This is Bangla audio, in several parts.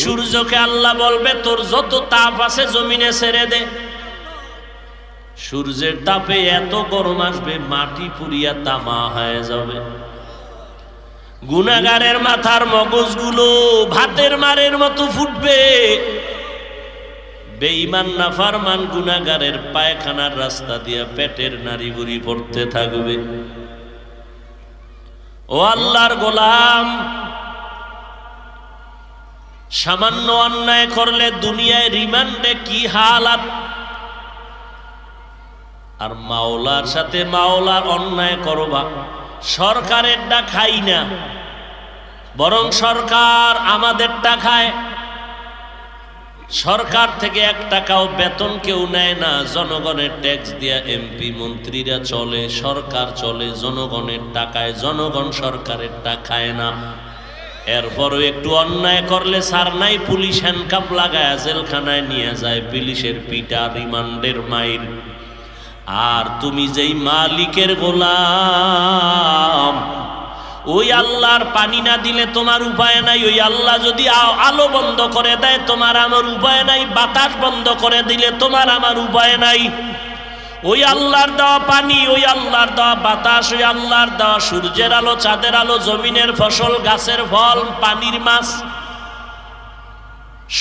সূর্যকে আল্লাহ বলবে তোর যত তাপ আছে জমিনে ছেড়ে দে। সূর্যের তাপে এত গরম আসবে মাটি পুড়িয়া তামা হয়ে যাবে। গুনাহগারের মাথার মগজগুলো ভাতের মারের মতো ফুটবে। বেঈমান নাফরমান গুনাহগারের পায়খানার রাস্তা দিয়া পেটের নাড়িভুড়ি পড়তে থাকবে। ও আল্লাহর গোলাম, সামান্য অন্যায় করলে দুনিয়ায় রিমান্ডে কি হালাত, আর মাওলার সাথে মাওলার অন্যায় করবা। সরকারেরটা খাই না, বরং সরকার আমাদেরটা খায়। সরকার থেকে 1 টাকাও বেতন কেউ নেয় না, জনগণের ট্যাক্স দিয়া এমপি মন্ত্রীরা চলে, সরকার চলে জনগণের টাকায়। জনগণ সরকারের টাকা খায় না। এরপরও একটু অন্যায় করলে সার নাই, পুলিশ হ্যান্ডকাপ লাগায় জেলখানায় নিয়ে যায়, পুলিশের পিটা, রিমান্ডের মাইর। আর তুমি যেই মালিকের গোলাম, ওই আল্লাহর পানি না দিলে তোমার উপায় নাই। ওই আল্লাহ যদি আলো বন্ধ করে দেয় তোমার আমার উপায় নাই। বাতাস বন্ধ করে দিলে তোমার আমার উপায় নাই। ওই আল্লাহর দেওয়া পানি, ওই আল্লাহর দেওয়া বাতাস, ওই আল্লাহর দেওয়া সূর্যের আলো, চাঁদের আলো, জমিনের ফসল, গাছের ফল, পানির মাছ,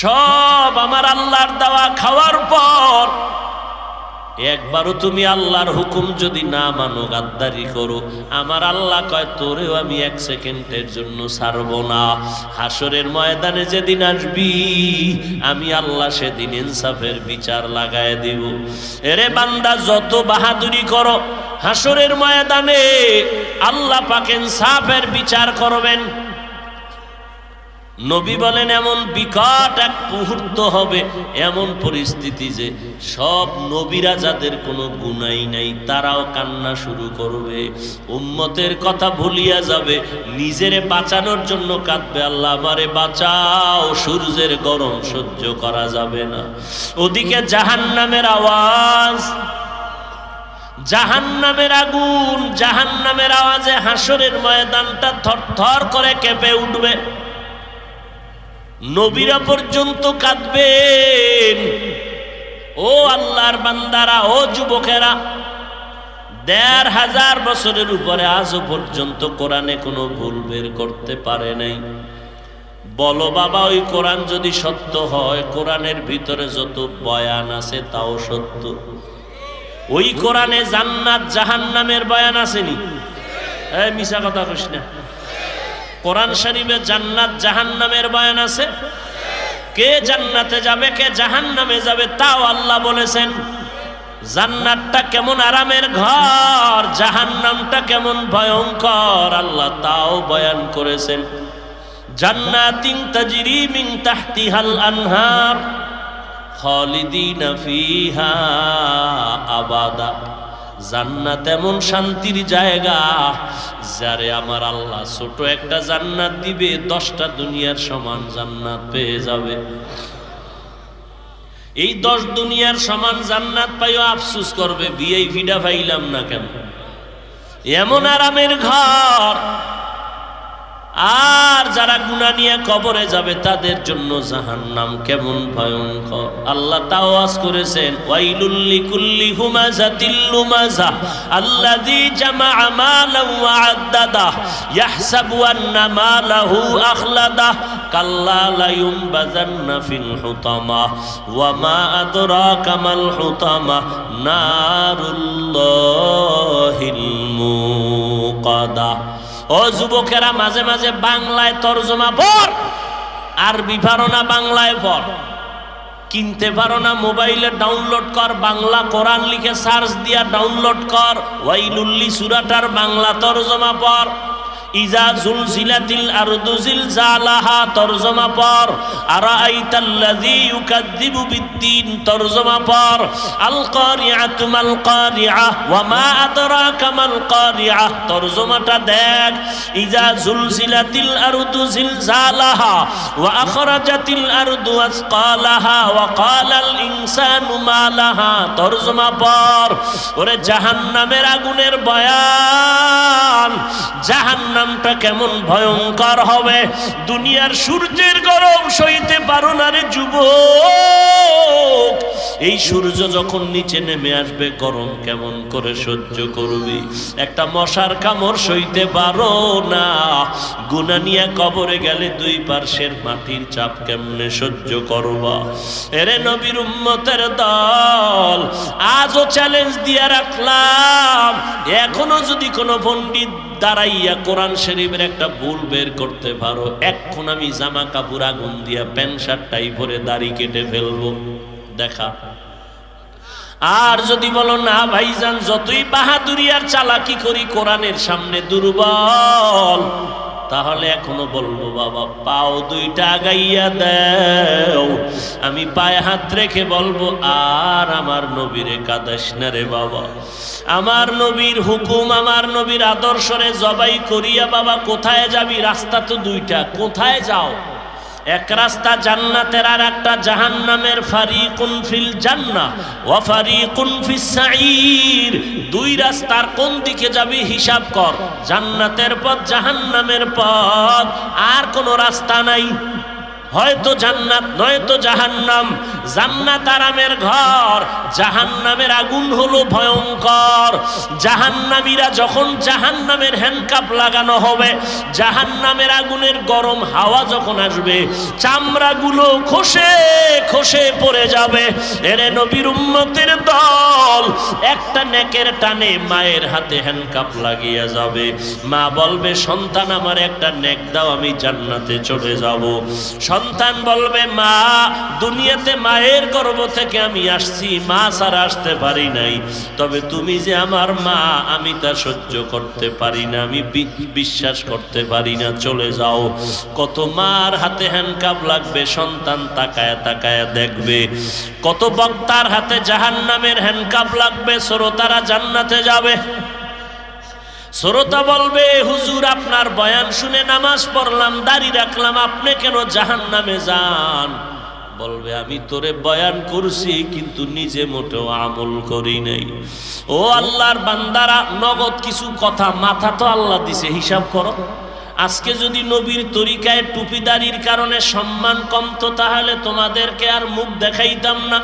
সব আমার আল্লাহর দেওয়া। খাওয়ার পর একবারও তুমি আল্লাহর হুকুম যদি না মানো, গাদ্দারি করো, আমার আল্লাহ কয় তোরেও আমি 1 সেকেন্ডের জন্য ছাড়ব না। হাসরের ময়দানে যেদিন আসবি আমি আল্লাহ সেদিন ইনসাফের বিচার লাগায় দিব। এরে বান্দা, যত বাহাদুরি করো, হাসরের ময়দানে আল্লাহ পাক ইনসাফের বিচার করবেন। নবী বলেন এমন বিকট এক মুহূর্ত হবে, এমন পরিস্থিতি যে সব নবীরা যাদের কোনো গুনাহ নাই তারাও কান্না শুরু করবে, উম্মতের কথা ভুলিয়া যাবে, নিজেরে বাঁচানোর জন্য কাঁদবে, আল্লাহ আমারে বাঁচাও, সূর্যের গরম সহ্য করা যাবে না। ওদিকে জাহান্নামের আওয়াজ, জাহান্নামের আগুন, জাহান্নামের আওয়াজে হাসরের ময়দানটা থরথর করে কেঁপে উঠবে। নবীরা পর্যন্ত কাঁদবেন। ও আল্লাহর বান্দারা, ও যুবকেরা, ১৫০০ বছরের উপরে আজও পর্যন্ত কোরআনে কোনো ভুল বের করতে পারে নাই। বলো বাবা, ওই কোরআন যদি সত্য হয়, কোরআনের ভিতরে যত বয়ান আছে তাও সত্য। ওই কোরআনে জান্নাত জাহান্নামের বয়ান আসেনি? এই মিছা কথা কইস না। কোরআন শরীফে জান্নাত জাহান্নামের বয়ান আছে। কে জান্নাতে যাবে, কে জাহান্নামে যাবে তাও আল্লাহ বলেছেন। জান্নাতটা কেমন আরামের ঘর, জাহান্নামটা কেমন ভয়ঙ্কর, আল্লাহ তাও বয়ান করেছেন। জান্নাতিন তাজরি মিন তাহতিহাল আনহার খালিদিনা ফিহা আবাদা। জান্নাত এমন শান্তির জায়গা, যারে আমার আল্লাহ ছোট একটা জান্নাত দিবে, 10টা দুনিয়ার সমান জান্নাত পেয়ে যাবে। এই 10 দুনিয়ার সমান জান্নাত পাইও আফসোস করবে, ভিআইপিটা পাইলাম না কেন। এমন আরামের ঘর। আর যারা গুনাহ নিয়ে কবরে যাবে তাদের জন্য জাহান্নাম কেমন ভয়ঙ্কর। আল্লাহ তাওয়াজ করেছেন, ওয়াইলুল লিকুল্লি হুমাযাতিল লুমাযা আল্লাযী জামাআ মালান ওয়া আদ্দাদা ইয়াহসাবু আন্না মালাহু আখলাদা কাল্লা লা ইউনবাযান্না ফিল হুতামা ওয়া মা আদরাকা মাল হুতামা নারুল্লাহিল মুকাদা। ও যুবকেরা, মাঝে মাঝে বাংলায় তরজমা পড়, আরবি পারো না বাংলায় পড়। কিনতে পারো না মোবাইলে ডাউনলোড কর, বাংলা কোরআন লিখে সার্চ দিয়া ডাউনলোড কর। ওয়াইলুল্লি সূরাটার বাংলা তরজমা পড়। ইজা জুলজিলাতিল আরদু জিলজালাহা তরজমা পড়। আরাআইতাল্লাযী ইউকাযযিবু বিদ্দীন তরজমা পড়। আল কারিআতু মাল কারিআহ ওয়া মা আদরাকা মাল কারিআহ তরজমাটা দেখ। ইজা জুলজিলাতিল আরদু জিলজালাহা ওয়া আখরাজাতিল আরদু আসকালাহা ওয়া ক্বালাল ইনসানু মা লাহা তরজমা পড়। ওরে জাহান্নামের আগুনের বয়ান, জাহান্নাম জাহান্নামটা কেমন ভয়ঙ্কর হবে। দুনিয়ার সূর্যের গরম সইতে পারো না রে যুবক, এই সূর্য যখন নিচে নেমে আসবে গরম কেমন করে সহ্য করবি? একটা মশার কামড় সইতে পারো না, গুনাহ নিয়ে কবরে গেলে দুই পার্শ্বের মাটির চাপ কেমনে সহ্য করবা? এরে নবীর উম্মতের দল, আজও চ্যালেঞ্জ দিয়ে রাখলাম, এখনো যদি কোনো পণ্ডিত দাঁড়াইয়া কোরআন শরীফের একটা ভুল বের করতে পারো, এখন আমি জামা কাপড় আগুন দিয়া প্যান্ট শার্ট টাই পরে দাড়ি কেটে ফেলবো, দেখা। আর যদি বলো না ভাইজান যতই বাহাদুরি আর চালাকি করি কোরআনের সামনে দুর্বল, তাহলে এখনো বলবো বাবা পাও দুইটা আগাইয়া দেও। আমি পায়ে হাত রেখে বলবো আর আমার নবীরে কাঁদাস না রে বাবা, আমার নবীর হুকুম আমার নবীর আদর্শরে জবাই করিয়া বাবা কোথায় যাবি? রাস্তা তো দুইটা, কোথায় যাও? এক রাস্তা জান্নাতের আর একটা জাহান্নামের। ফারিকুন ফিল জান্নাহ ওয়া ফারিকুন ফিস সাঈর। দুই রাস্তার কোন দিকে যাবি হিসাব কর, জান্নাতের পথ জাহান্নামের পথ, আর কোনো রাস্তা নাই। হয়তো জান্নাত নয়তো জাহান্নাম। জান্নাত আরামের ঘর, জাহান্নামের আগুন হলো ভয়ঙ্কর। জাহান্নামীরা যখন জাহান্নামের হ্যান্ডকাপ লাগানো হবে, জাহান্নামের আগুনের গরম হাওয়া যখন আসবে, চামড়াগুলো খসে খসে পড়ে যাবে। এরে নবীর উম্মতের দল, একটা নেকের টানে মায়ের হাতে হ্যান্ডকাপ লাগিয়ে যাবে। মা বলবে সন্তান আমার একটা নেক দাও, আমি জান্নাতে চলে যাব। সন্তান বলবে মা দুনিয়াতে মায়ের গর্ভ থেকে আমি আসছি, মা ছাড়া আসতে পারি নাই, তবে তুমি যে আমার মা আমি তা সহ্য করতে পারি না, আমি বিশ্বাস করতে পারি না, চলে যাও। কত মার হাতে হ্যান্ডকাপ লাগবে, সন্তান তাকায়া তাকায়া দেখবে। কত বক্তার হাতে জাহান্নামের হ্যান্ডকাপ লাগবে, শ্রোতারা জান্নাতে যাবে। শ্রোতা বলবে হুজুর আপনার বয়ান শুনে নামাজ পড়লাম, দাড়ি রাখলাম, আপনি কেন জাহান্নামে যান? বলবে আমি তোরে বয়ান করছি কিন্তু নিজে মোটেও আমল করি নাই। ও আল্লাহর বান্দারা, নগদ কিছু কথা, মাথা তো আল্লাহ দিছে, হিসাব করো। আজকে যদি নবীর তরিকায় টুপিদারির কারণে সম্মান কমতো, তাহলে তোমাদেরকে আর মুখ দেখাইতাম না।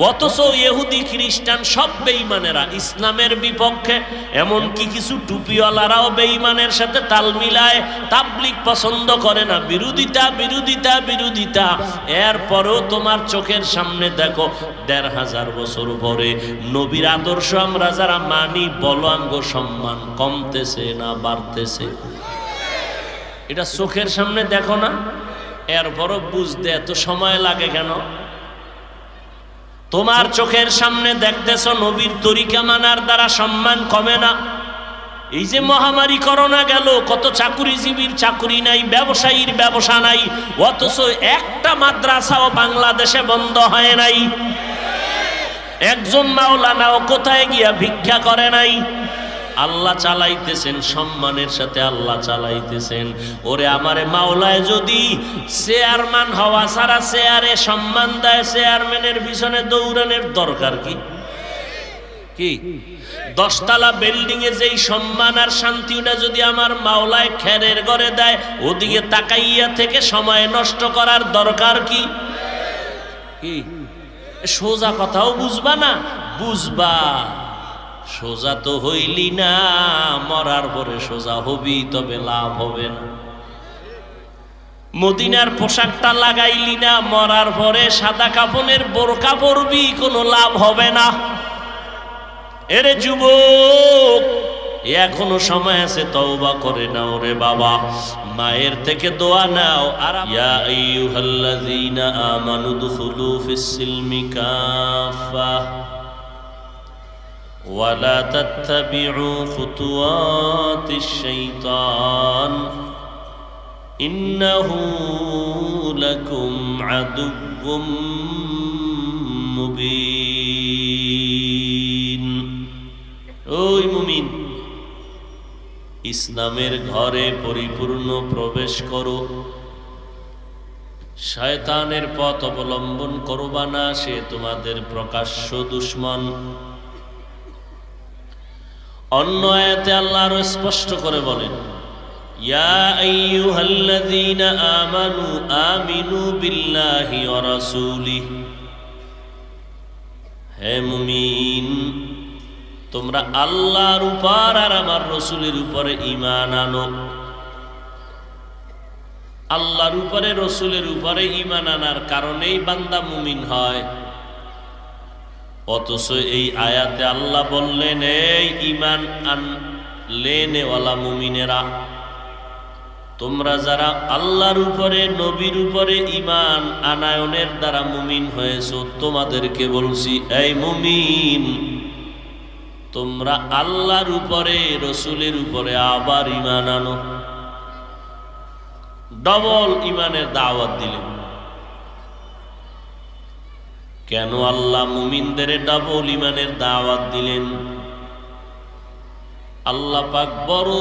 অথচ ইহুদি খ্রিস্টান সব বেঈমানেরা ইসলামের বিপক্ষে, এমনকি কিছু টুপিওয়ালারাও বেঈমানের সাথে তাল মিলায়, তাবলিগ পছন্দ করে না, বিরোধিতা বিরোধিতা বিরোধিতা। এরপরেও তোমার চোখের সামনে দেখো ১৫০০ বছর পরে নবীর আদর্শ আমরা যারা মানি, বলো আমগো সম্মান কমতেছে না বাড়তেছে? এটা চোখের সামনে দেখো না, এরপরও বুঝতে এত সময় লাগে কেন? তোমার চোখের সামনে দেখতেছ নবীর তরিকা মানার দ্বারা সম্মান কমে না। এই যে মহামারী করোনা গেল, কত চাকুরিজীবীর চাকুরি নাই, ব্যবসায়ীর ব্যবসা নাই, অথচ একটা মাদ্রাসাও বাংলাদেশে বন্ধ হয় নাই। একজন মাওলানাও কোথায় গিয়া ভিক্ষা করে নাই। আল্লাহ চালাইতেছেন, সম্মানের সাথে আল্লাহ চালাইতেছেন। ওরে আমারে মাওলায় যদি চেয়ারম্যান হওয়া ছাড়া চেয়ারে সম্মান দেয়, চেয়ারম্যানের পিছনে দৌড়ানোর দরকার কি? কি 10 তলা বিল্ডিং এ যেই সম্মান আর শান্তিটা যদি আমার মাওলায় খেরের ঘরে দেয়, ওদিকে তাকাইয়া থেকে সময় নষ্ট করার দরকার কি? কি সোজা কথাও বুঝবা না? বুঝবা, সোজা তো হইলি না, মরার পরে সোজা হবি, তবে লাভ হবে না। মদিনার পোশাকটা লাগাইলি না, মরার পরে সাদা কাফনের বোরকা পরবি, কোনো লাভ হবে না। এরে যুবক, এখনো সময় আছে, তওবা করে নাও রে বাবা, মায়ের থেকে দোয়া নাও। আর ইয়া আইয়ুহাল্লাযীনা আমানু দুখুলু ফিস সিলমি কাফা ওয়ালা তাত্তাবিউ খুতুওয়াতিশ শাইতান ইন্নাহু লাকুম আদুউম মুবিন। ওই মুমিন, ইসলামের ঘরে পরিপূর্ণ প্রবেশ করো, শয়তানের পথ অবলম্বন করবা না, সে তোমাদের প্রকাশ্য দুশমন। অন্য আয়াতে আল্লাহ আরো স্পষ্ট করে বলেন, ইয়া আইয়ুহাল্লাযীনা আমানু আমিনু বিল্লাহি ওয়া রাসূলিহি, হে মুমিন তোমরা আল্লাহর উপর আর আমার রাসূলের উপরে ঈমান আনো। আল্লাহর উপরে রাসূলের উপরে ঈমান আনার কারণেই বান্দা মুমিন হয়। অথচ এই আয়াতে আল্লাহ বললেন, এই ঈমান আনলেনেওয়ালা মুমিনেরা, তোমরা যারা আল্লাহর উপরে নবীর উপরে ঈমান আনায়নের দ্বারা মুমিন হয়েছো, তোমাদেরকে বলছি এই মুমিন তোমরা আল্লাহর উপরে রাসূলের উপরে আবার ঈমান আনো। ডবল ঈমানের দাওয়াত দিলেন। কেন আল্লাহ মুমিনদের ডাবল ঈমানের দাওয়াত দিলেন? আল্লাহ পাক বড়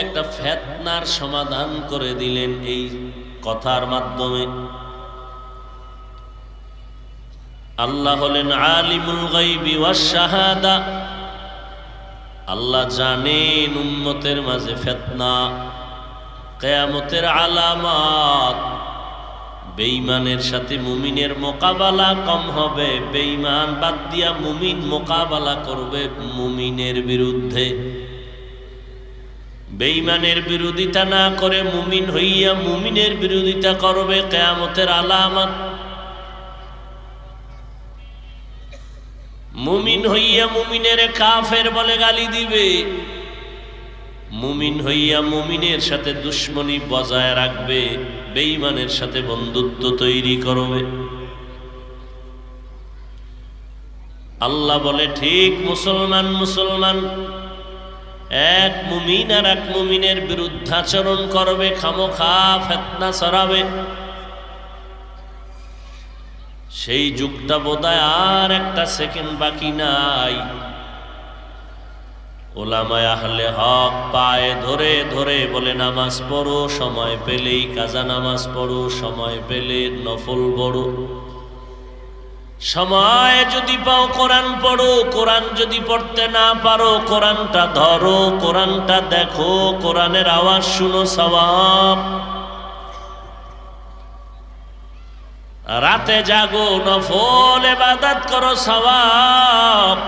একটা ফিতনার সমাধান করে দিলেন এই কথার মাধ্যমে। আল্লাহ হলেন আলিমুল গায়বি ওয়াশ শাহাদা। আল্লাহ জানেন উম্মতের মাঝে ফিতনা, কিয়ামতের আলামত। বেঈমানের সাথে মুমিনের মোকাবেলা কম হবে, বেঈমান বাদ দিয়া মুমিন মোকাবেলা করবে মুমিনের বিরুদ্ধে। বেঈমানের বিরোধিতা না করে মুমিন হইয়া মুমিনের বিরোধিতা করবে, কিয়ামতের আলামত। মুমিন হইয়া মুমিনের কাফের বলে গালি দিবে, মুমিন হইয়া মুমিনের সাথে দুশ্মনী বজায় রাখবে, বেঈমানের সাথে বন্ধুত্ব তৈরি করবে। আল্লাহ বলে ঠিক মুসলমান মুসলমান এক মুমিন আর এক মুমিনের বিরুদ্ধাচরণ করবে, খামোখা ফিতনা ছড়াবে। সেই যুগটা বোধহয় আর একটা সেকেন্ড বাকি নাই। উলামায়ে আহলে হক পায়ে ধরে ধরে বলে নামাজ পড়ো, সময় পেলেই কাজা নামাজ পড়ো, সময় পেলে নফল পড়ো, সময় যদি পাও কোরআন পড়ো, কোরআন যদি পড়তে না পারো কোরআনটা ধরো, কোরআনটা দেখো, কোরআনের আওয়াজ শুনো, সওয়াব। রাতে জাগো, নফল ইবাদত করো, সওয়াব।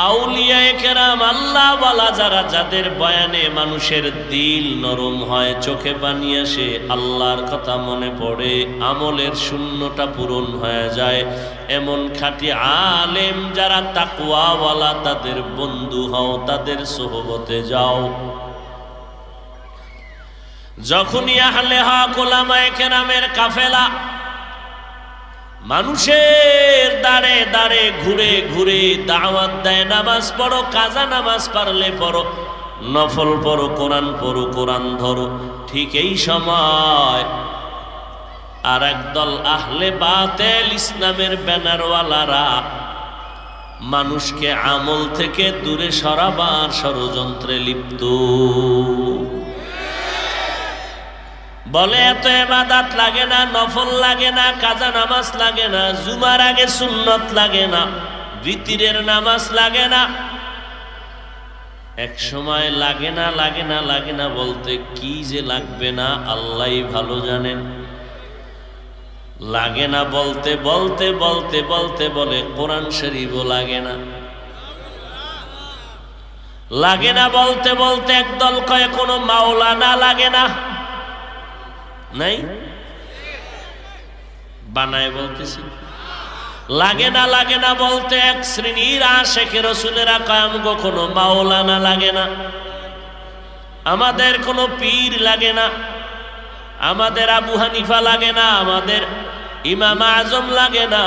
আউলিয়ায়ে কেরাম আল্লাহ ওয়ালা যারা, যাদের বয়ানে মানুষের দিল নরম হয়, চোখে পানি আসে, আল্লাহর কথা মনে পড়ে, আমলের শূন্যতা পূরণ হয়ে যায়, এমন খাঁটি আলেম যারা তাকওয়াওয়ালা, তাদের বন্ধু হও, তাদের সোহবতে যাও। যখনই আহলে হক উলামায়ে কেরামের কাফেলা মানুষের দাঁড়ে দাঁড়ে ঘুরে ঘুরে দাওয়াত দেয়, নামাজ পড়ো, কাজা নামাজ পারলে পড়ো, নফল পড়ো, কোরআন পড়ো, কোরআন ধরো, ঠিক এই সময় আর একদল আহলে বাতেল ইসলামের ব্যানারওয়ালারা মানুষকে আমল থেকে দূরে সরাবার ষড়যন্ত্রে লিপ্ত। বলে এত ইবাদত লাগে না, নফল লাগে না, কাজা নামাজ লাগে না, জুমার আগে সুন্নত লাগে না, ভিতরের নামাজ লাগে না। এক সময় লাগে না লাগে না লাগে না বলতে কি যে লাগবে না আল্লাহই ভালো জানেন। লাগে না বলতে বলতে বলতে বলতে বলে কোরআন শরীফও লাগে না। লাগে না বলতে বলতে একদল কয় কোনো মাওলানা লাগে না। নাই বানায় বলতেছি। লাগে না বলতে এক শ্রেণীর আশিকে রাসূলেরা কয় কোনো মাওলানা লাগে না, আমাদের কোনো পীর লাগে না, আমাদের আবু হানিফা লাগে না, আমাদের ইমাম আজম লাগে না।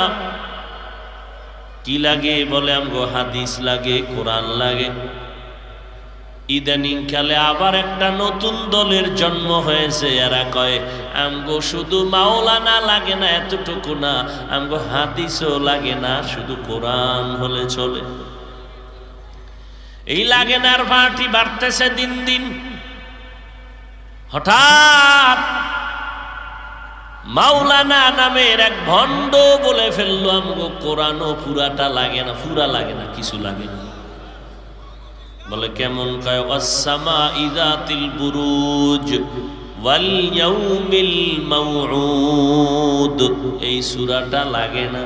কি লাগে বলে আমগো হাদিস লাগে, কোরআন লাগে। ইদানিং কালে আবার একটা নতুন দলের জন্ম হয়েছে, এরা কয় আমগো শুধু মাওলানা লাগে না, এতটুকু না, আমগো হাদিসও লাগে না, শুধু কোরআন হলে চলে। এই লাগে না আর পার্টি বাড়তেছে দিন দিন। হঠাৎ মাওলানা নামের এক ভণ্ড বলে ফেললো আমগো কোরআনও পুরাটা লাগে না, পুরা লাগে না, কিছু লাগে না। বলে কেমন? কয় ওয়াস-সামাই যাতিল বুরুজ ওয়াল ইয়াউমিল মাউউদ। এই সূরাটা লাগে না?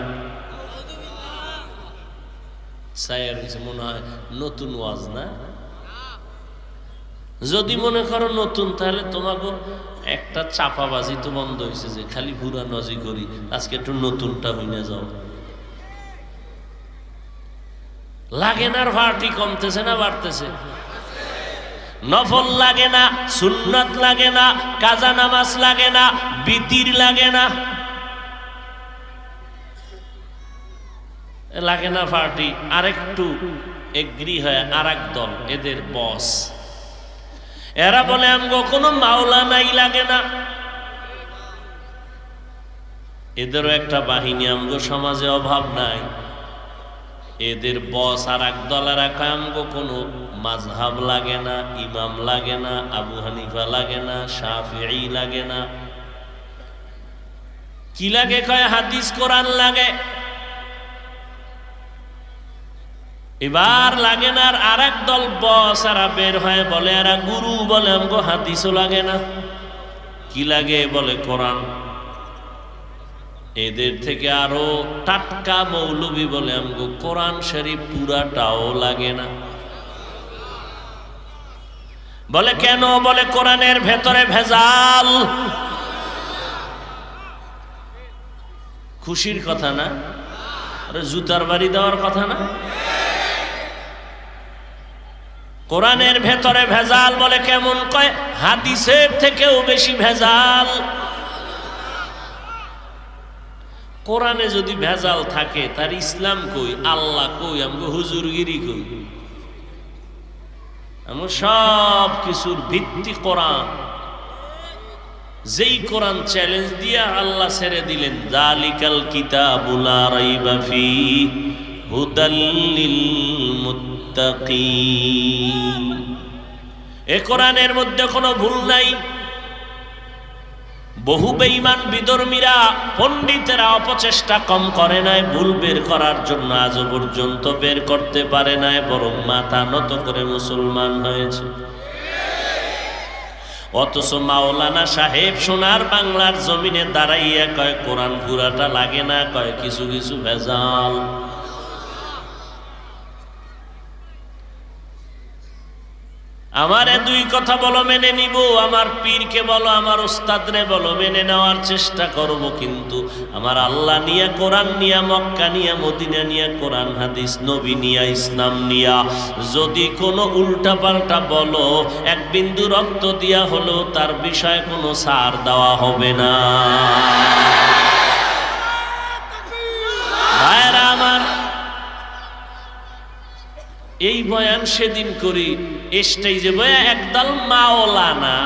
সায়ের মনে হয় নতুন ওয়াজ না? যদি মনে করো নতুন, তাহলে তোমাকে একটা চাপাবাজি তো বন্ধ হয়েছে যে খালি পুরানোজি করি, আজকে একটু নতুনটা হইনে যাও। লাগে না? ভার্টি কমতেছে না বাড়তেছে? নফল লাগে না, সুন্নাত লাগে না, কাজা নামাজ লাগে না, বিতির লাগে না, লাগে না পার্টি। আরেকটু এগ্রি হয় আরেক দল, এদের বস, এরা বলে আমগো কোনো মাওলা নাই, লাগে না। এদেরও একটা বাহিনী, আমগো সমাজে অভাব নাই। এদের বস আর এক দলের আমগো কোনো মাযহাব লাগে না, ইমাম লাগে না, আবু হানিফা লাগে না, শাফিঈ লাগে না। কি লাগে? কয় হাদিস কোরআন লাগে। এবার লাগে না। আর এক দল বস এরা বের হয়ে বলে এরা গুরু, বলে আমগো হাদিসও লাগে না। কি লাগে? বলে কোরআন। এদের থেকে আরো টাটকা মৌলবী বলে আমগো কোরআন শরীফ পুরাটাও লাগে না। বলে কেন? বলে কোরআনের ভেতরে ভেজাল। খুশির কথা না? আরে জুতার বাড়ি দেওয়ার কথা না? কোরআনের ভেতরে ভেজাল। বলে কেমন? কয় হাদিসের থেকেও বেশি ভেজাল। কোরআনে যদি ভেজাল থাকে, তার ইসলাম কই, আল্লাহ কই, আমগো হুজুরগিরি কই? আমার সব কিছুর ভিত্তি কোরআন। যেই কোরআন চ্যালেঞ্জ দিয়া আল্লাহ ছেড়ে দিলেন, যালিকাল কিতাবু লা রাইবা ফীহি হুদাল লিল মুত্তাকিন। এ কোরআনের মধ্যে কোনো ভুল নাই। বহু বেঈমান বিধর্মীরা, পণ্ডিতেরা অপচেষ্টা কম করে নাই ভুল বের করার জন্য, আজও পর্যন্ত বের করতে পারে নাই, বরং মাথা নত করে মুসলমান হয়েছে। অথচ মাওলানা সাহেব সোনার বাংলার জমিনে দাঁড়াইয়া কয় কোরআন পুরাটা লাগে না, কয় কিছু কিছু ভেজাল। আমারে দুই কথা বলো, মেনে নিব। আমার পীরকে বলো, আমার ওস্তাদরে বলো, মেনে নেওয়ার চেষ্টা করব। কিন্তু আমার আল্লাহ নিয়া, কোরআন নিয়া, মক্কা নিয়া, মদিনা নিয়া, কোরআন হাদিস, নবী নিয়া, ইসলাম নিয়া যদি কোনো উল্টা পাল্টা বলো, এক বিন্দু রক্ত দিয়া হলো তার বিষয়ে কোনো ছাড় দেওয়া হবে না। ভাইরা আমার, এই বয়ান সেদিন করি স্টেজে বয়া, একদল মাওলানা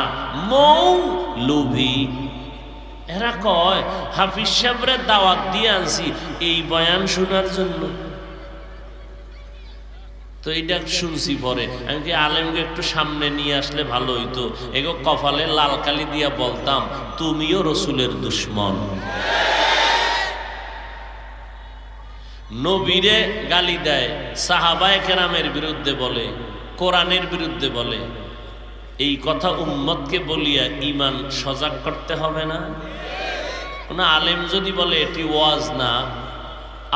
মৌলভী এরা কয় হাফিজ সাহেবরে দাওয়াত দিয়ে আনছি এই বয়ান শোনার জন্য। তো এইটা শুনছি পরে, আমি কি আলেমকে একটু সামনে নিয়ে আসলে ভালো হইতো, এগো কপালে লাল কালি দিয়া বলতাম তুমিও রসুলের দুশ্মন। নবীরে গালি দেয়, সাহাবায়ে কেরামের বিরুদ্ধে বলে, কোরআনের বিরুদ্ধে বলে। এই কথা উম্মতকে বলিয়া ইমান সজাগ করতে হবে না? কোন আলেম যদি বলে এটি ওয়াজ না,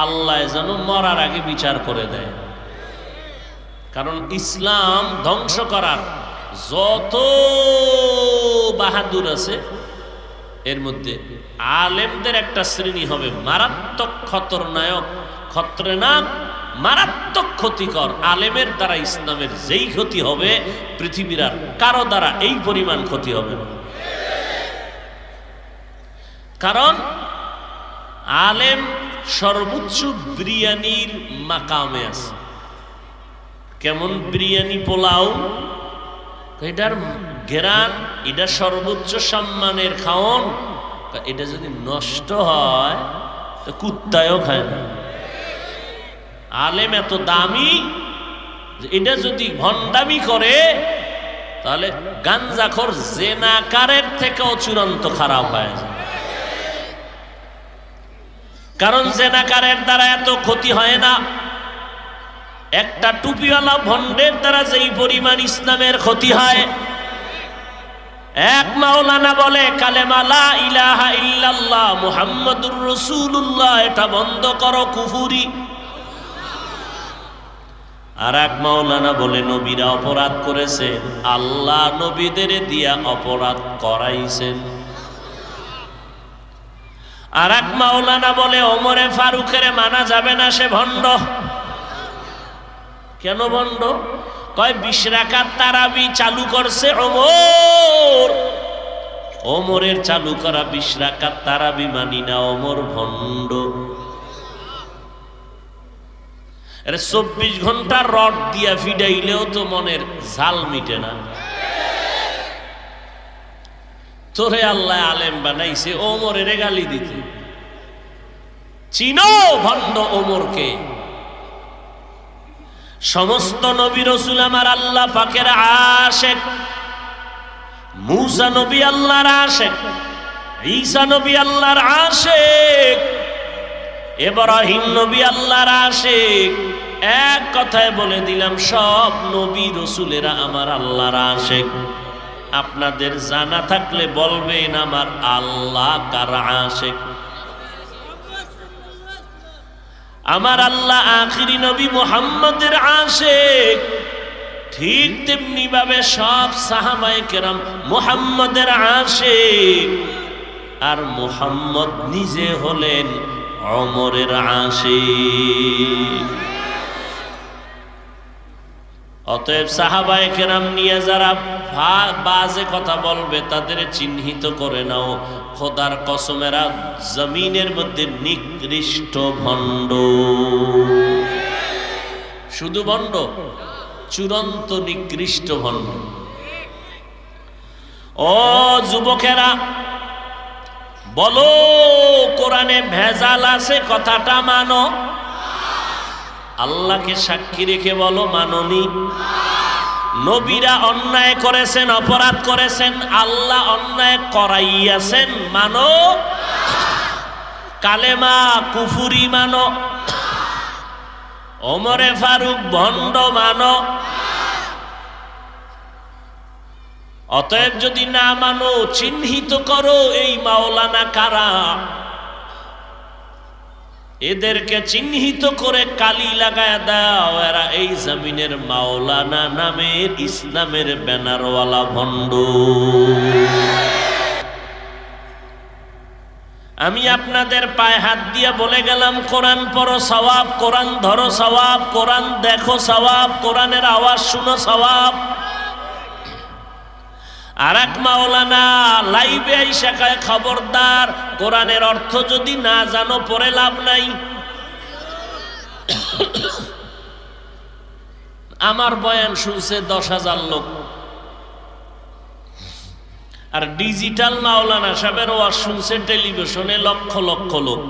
আল্লাহ যেন মরার আগে বিচার করে দেয়। কারণ ইসলাম ধ্বংস করার যত বাহাদুর আছে, এর মধ্যে আলেমদের একটা শ্রেণী হবে মারাত্মক খতরনাক, মারাত্মক ক্ষতিকর। আলেমের দ্বারা ইসলামের যেই ক্ষতি হবে, পৃথিবীর আর কারো দ্বারা এই পরিমাণ ক্ষতি হবে না। কারণ আলেম সর্বোচ্চ বিরিয়ানির মাকামে আছে। কেমন বিরিয়ানি পোলাও, এটার ঘেরান, এটা সর্বোচ্চ সম্মানের খাওন। এটা যদি নষ্ট হয় তো কুত্তায়ও খায় না। আলেম এত দামি, এটা যদি ভণ্ডামি করে তাহলে গাঞ্জাখোর জেনাকারের থেকেও চূড়ান্ত খারাপ হয়ে যায়। কারণ জেনাকারের দ্বারা এত ক্ষতি হয় না, একটা টুপিওয়ালা ভণ্ডের দ্বারা যেই পরিমাণ ইসলামের ক্ষতি হয়, এক মাওলানা বলে কালেমা লা ইলাহা ইল্লাল্লাহ মুহাম্মাদুর রাসূলুল্লাহ, এটা বন্ধ করো, কুফুরি। আর এক মাওলানা বলে নবীরা অপরাধ করেছেন, আল্লাহ নবীদের দিয়া অপরাধ করাইছেন। আর এক মাওলানা বলে ওমরে ফারুকের মানা যাবে না, সে ভণ্ড। কেন ভণ্ড? কয় 20 রাকাত তারাবি চালু করছে ওমর, ওমরের চালু করা 20 রাকাত তারাবি মানি না, ওমর ভণ্ড। 24 ঘন্টা রড দিয়া ফিডাইলেও তো মনের ঝাল মিটে না। তোরে আল্লাহ আলেম বানাইছে ওমরের গালি দিতে। চিনো ভণ্ড ওমরকে। সমস্ত নবী রাসূল আমার আল্লাহ পাকের আশিক। মুসা নবী আল্লাহর আশিক, ঈসা নবী আল্লাহর আশিক, ইব্রাহিম নবী আল্লাহর আশিক। এক কথায় বলে দিলাম, সব নবী রাসূলেরা আমার আল্লাহর আশিক। আপনাদের জানা থাকলে বলবেন আমার আল্লাহ কার আশিক? আমার আল্লাহ আখিরি নবী মুহাম্মদের আশিক। ঠিক তেমনি ভাবে সব সাহাবায়ে কেরাম মুহাম্মদের আশিক। আর মুহাম্মদ নিজে হলেন ওমরের আশিক। অতএব সাহাবায়ে কেরাম নিয়ে যারা বাজে কথা বলবে তাদের চিহ্নিত করে নাও, খোদার কসমেরা জমিনের মধ্যে নিকৃষ্ট ভণ্ড। শুধু ভণ্ড, চূড়ান্ত নিকৃষ্ট ভণ্ড। ও যুবকেরা, বলো কোরআনে ভেজাল আছে কথাটা মানো? আল্লাহকে সাক্ষী রেখে বলো মাননি? নবীরা অন্যায় করেছেন, অপরাধ করেছেন, আল্লাহ অন্যায় করাইয়াছেন, মানো? কালেমা কুফুরি মানো? ওমরে ফারুক ভণ্ড মানো? অতএব যদি না মানো, চিহ্নিত করো এই মাওলানা কারা। এদেরকে চিহ্নিত করে কালি লাগায় দাও, এরা এই জমিনের মাওলানা নামের ইসলামের ব্যানারওয়ালা ভণ্ড। আমি আপনাদের পায়ে হাত দিয়ে বলে গেলাম, কোরআন পড়ো সওয়াব, কোরআন ধরো সওয়াব, কোরআন দেখো সওয়াব, কোরআনের আওয়াজ শুনো সওয়াব। আর এক মাওলানা লাইভে আইসা কয়, খবরদার কোরআনের অর্থ যদি না জানো পড়ে লাভ নাই। আমার বয়ান শুনছে 10,000 লোক, আর ডিজিটাল মাওলানা সাহেবের ওয়াজ শুনছে টেলিভিশনে লক্ষ লক্ষ লোক।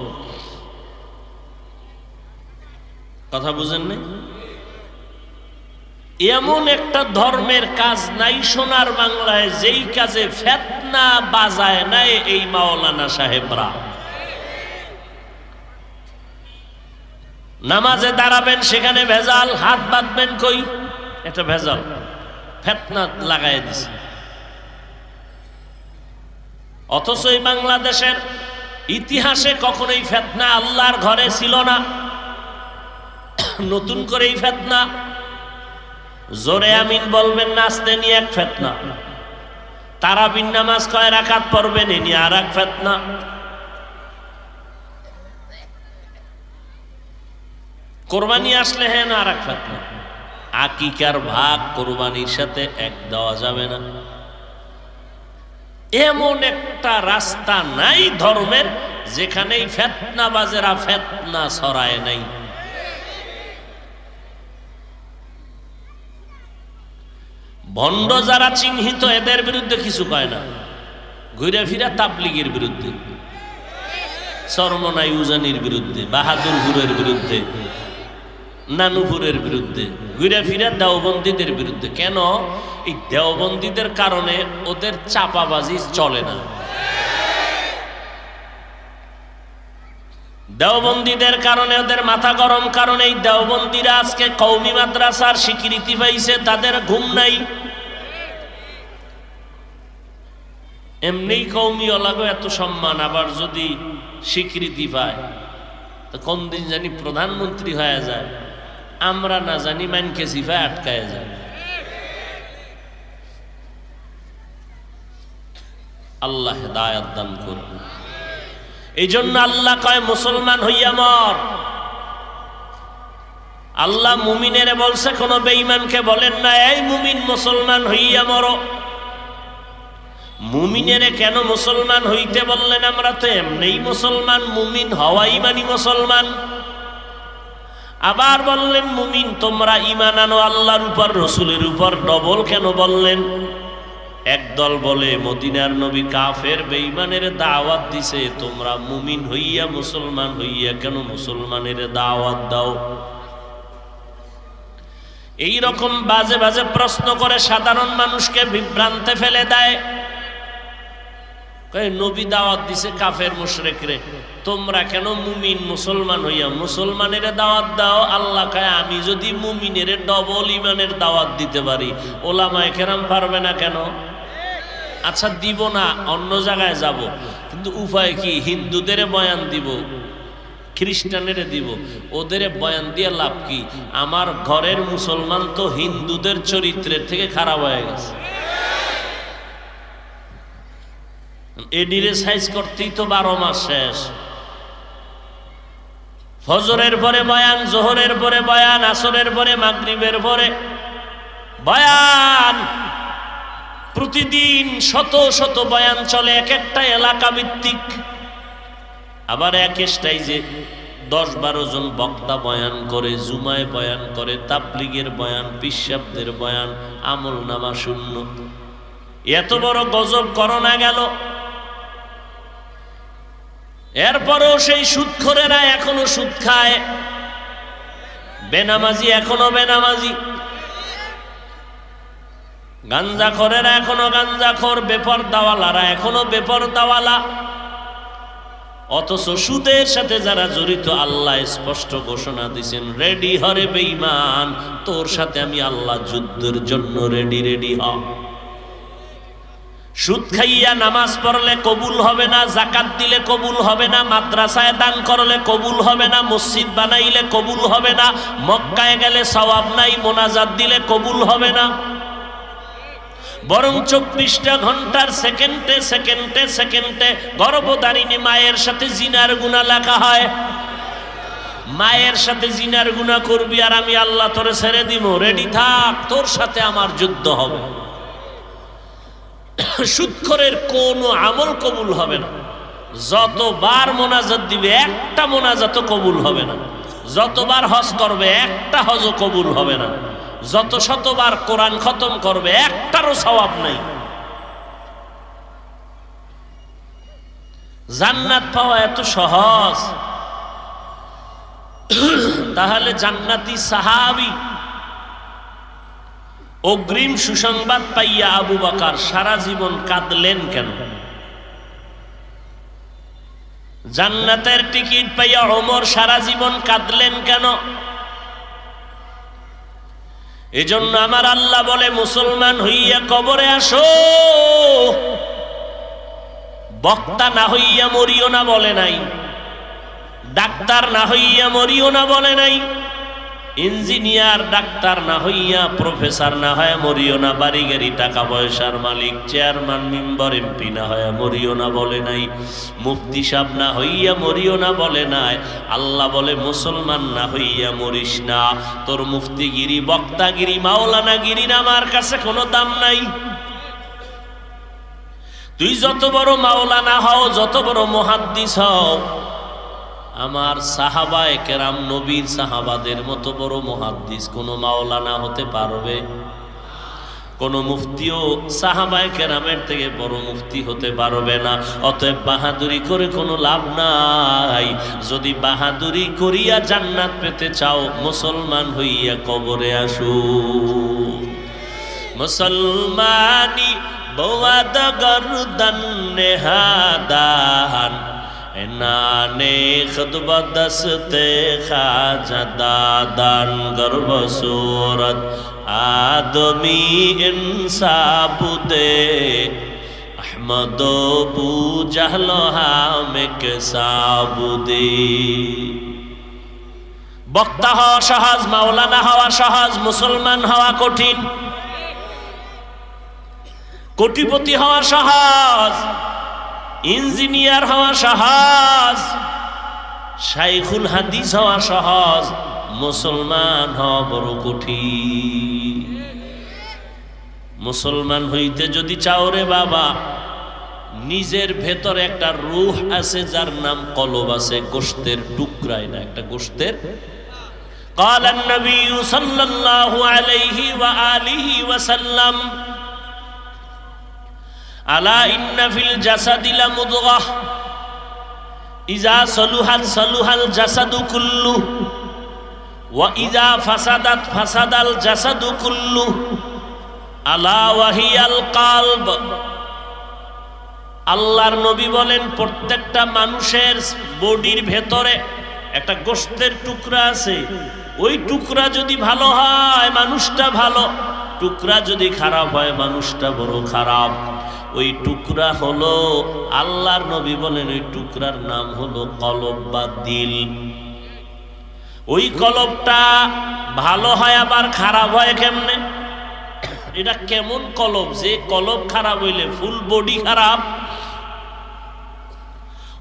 কথা বুঝেন নাই? এমন একটা ধর্মের কাজ নাই সোনার বাংলায় যেই কাজে ফিতনা বাজায় নাই এই মাওলানা সাহেবরা। নামাজে দাঁড়াবেন সেখানে ভেজাল, হাত বাঁধবেন কই, এটা ভেজাল, ফিতনা লাগাই দিছে। অথচ এই বাংলাদেশের ইতিহাসে কখনোই ফিতনা আল্লাহর ঘরে ছিল না, নতুন করে এই ফিতনা। জোরে আমিন বলবেন না, আস্তে নিয়ে এক ফিতনা। তারাবির নামাজ কয় রাকাত পড়বেন, এ নিয়ে আর এক ফিতনা। কোরবানি আসলে হ্যাঁ না আর এক ফিতনা। আকিকার ভাগ কোরবানির সাথে এক দেওয়া যাবে না। এমন একটা রাস্তা নাই ধর্মের যেখানে ফিতনাবাজেরা ফিতনা ছড়ায় নাই। ভণ্ড যারা চিহ্নিত এদের বিরুদ্ধে কিছু কয় না, ঘুরে ফিরে তাবলিগের বিরুদ্ধে, চরমনাই উজানির বিরুদ্ধে, বাহাদুরপুরের বিরুদ্ধে, নানুপুরের বিরুদ্ধে, ঘুরে ফিরে দেওবন্দীদের বিরুদ্ধে। কেন? এই দেওবন্দীদের কারণে ওদের চাপাবাজি চলে না। দেওবন্দীদের কারণে ওদের মাথা গরম, কারণ এই দেওবন্দীরা আজকে কওমি মাদ্রাসার স্বীকৃতি পাইছে, তাদের ঘুম নাই। এমনি কওমি ওলাগো এত সম্মান, আবার যদি স্বীকৃতি পায় তো কোন দিন জানি প্রধানমন্ত্রী হয়ে যায়, আমরা না জানি মানকে সিফায় আটকায় যায়। আল্লাহ হেদায়েত দান করুন। এই জন্য আল্লাহ কয় মুসলমান হইয়া মর। আল্লাহ মুমিনের বলছে, কোন বেঈমানকে বলেন না এই মুমিন মুসলমান হইয়া মরো। মুমিনেরে কেন মুসলমান হইতে বললেন? আমরা তো এমনিই মুসলমান, মুমিন হওয়াই মানি মুসলমান। আবার বললেন মুমিন তোমরা ঈমান আনো আল্লাহর উপর, রসুলের উপর, ডবল কেন বললেন? একদল বলে মদিনার নবী কাফের বেঈমানের দাওয়াত দিছে, তোমরা মুমিন হইয়া মুসলমান হইয়া কেন মুসলমানের দাওয়াত দাও? এই রকম বাজে বাজে প্রশ্ন করে সাধারণ মানুষকে বিভ্রান্তে ফেলে দেয়। নবী দাওয়াত দিছে কাফের মুশরিকরে, তোমরা কেন মুমিন মুসলমান হইয়া মুসলমানের দাওয়াত দাও? আল্লাহ কয় আমি যদি মুমিনের ডবল ঈমানের দাওয়াত দিতে পারি, ওলামায়ে কেরাম পারবে না কেন? আচ্ছা দিব না, অন্য জায়গায় যাব, কিন্তু উপায় কি? হিন্দুদের বয়ান দিব, খ্রিস্টানের দিব, ওদের বয়ান দিয়ে লাভ কি? আমার ঘরের মুসলমান তো হিন্দুদের চরিত্রের থেকে খারাপ হয়ে গেছে, এডিরে সাইজ করতেই তো 12 মাস শেষ। ফজরের পরে বয়ান, জোহরের পরে বয়ান, আসরের পরে, মাগরিবের পরে বয়ান, প্রতিদিন শত শত বয়ান চলে, এক একটা এলাকা ভিত্তিক। আবার এক স্টাইজে 10-12 জন বক্তা বয়ান করে, জুমায় বয়ান করে, তাবলীগের বয়ান, পিশাবদের বয়ান, আমল নামা শূন্য। এত বড় গজব করোনা গেল, এরপরও সেই সুদখোরেরা এখনো সুদ খায়, বেনামাজি এখনো বেনামাজি, গাঞ্জাখোরেরা এখনো গাঞ্জাখোর, বেপরদাওয়ালারা এখনো বেপরদাওয়ালা। অথচ সুদের সাথে যারা জড়িত, আল্লাহ স্পষ্ট ঘোষণা দিয়েছেন, রেডি হরে বেঈমান, তোর সাথে আমি আল্লাহ যুদ্ধের জন্য রেডি, রেডি হ। সুদ খাইয়া নামাজ পড়লে কবুল হবে না, যাকাত দিলে কবুল হবে না, মাদ্রাসায় দান করলে কবুল হবে না, মসজিদ বানাইলে কবুল হবে না, মক্কায় গেলে সওয়াব নাই, মোনাজাত দিলে কবুল হবে না। বরং 24টা ঘন্টার সেকেন্ডে সেকেন্ডে সেকেন্ডে গর্ভধারিণী মায়ের সাথে জিনার গুনাহ লেখা হয়। মায়ের সাথে জিনার গুনাহ করবি আর আমি আল্লাহ তোরে ছেড়ে দিব, রেডি থাক, তোর সাথে আমার যুদ্ধ হবে। সুদখোরের কোনো আমল কবুল হবে না, যতবার মোনাজাত দিবে একটা মোনাজাতও কবুল হবে না, যতবার হজ করবে একটা হজও কবুল হবে না, যত শতবার কোরআন খতম করবে একটারও সওয়াব নাই। জান্নাত পাওয়া এত সহজ, তাহলে জান্নাতি সাহাবী অগ্রিম সুসংবাদ পাইয়া আবু বকর সারা জীবন কাঁদলেন কেন? জান্নাতের টিকিট পাইয়া ওমর সারা জীবন কাঁদলেন কেন? এজন্য আমার আল্লাহ বলে, মুসলমান হইয়া কবরে আসো, বক্তা না হইয়া মরিও না বলে নাই, ডাক্তার না হইয়া মরিও না বলে নাই, ইঞ্জিনিয়ার ডাক্তার না হইয়া, প্রফেসর না হয় মরিও না, বাড়ি গাড়ি টাকা পয়সার মালিক, চেয়ারম্যান, মেম্বার, এমপি না হয় মরিও না বলে নাই, মুফতি সাহেব না হইয়া মরিও না বলে নাই। আল্লাহ বলে, মুসলমান না হইয়া মরিস না, তোর মুফতিগিরি, বক্তাগিরি, মাওলানাগিরির আমার কাছে কোনো দাম নাই। তুই যত বড় মাওলানা হও, যত বড় মুহাদ্দিস হও, আমার সাহাবায়ে কেরাম, নবীর সাহাবাদের মতো বড় মুহাদ্দিস কোন মাওলানা হতে পারবে? কোন মুফতিও সাহাবায়ে কেরামের থেকে বড় মুফতি হতে পারবে না। অতএব বাহাদুরি করে কোনো লাভ নাই। যদি বাহাদুরি করিয়া জান্নাত পেতে চাও, মুসলমান হইয়া কবরে আসো। মুসলমানি বোয়াদ গর্দান নেহাদান, नाने खुतबा दस्ते खाजा दादान गर्भ सूरत आदमी इंसाब दे अहमदो बू जहलो हामे के साबुदे। বক্তা হওয়া সহজ, মাওলানা হওয়া সহজ, মুসলমান হওয়া কঠিন। কোটিপতি হওয়া সহজ, ইঞ্জিনিয়ার হওয়া সহজ, শাইখুল হাদিস হওয়া সহজ, মুসলমান হওয়া বড় কঠিন। মুসলমান হইতে যদি চাও রে বাবা, নিজের ভেতরে একটা রূহ আছে যার নাম কলব আছে, গোশতের টুকরাই না, একটা গোশতের। قال النبي صلى الله عليه وآله وسلم ألا إن في الجسد لمضغة إذا صلحت صلح الجسد كله وإذا فسدت فسد الجسد كله ألا وهي القلب। আল্লাহর নবী বলেন প্রত্যেকটা মানুষের বডির ভেতরে একটা গোশতের টুকরা আছে। ওই টুকরা যদি ভালো হয় মানুষটা ভালো, টুকরা যদি খারাপ হয় মানুষটা বড় খারাপ। ওই টুকরা হলো, আল্লাহর নবী বলেন ওই টুকরার নাম হলো কলব বা দিল। ওই কলবটা ভালো হয় আবার খারাপ হয় কেমনে? এটা কেমন কলব যে কলব খারাপ হইলে ফুল বডি খারাপ?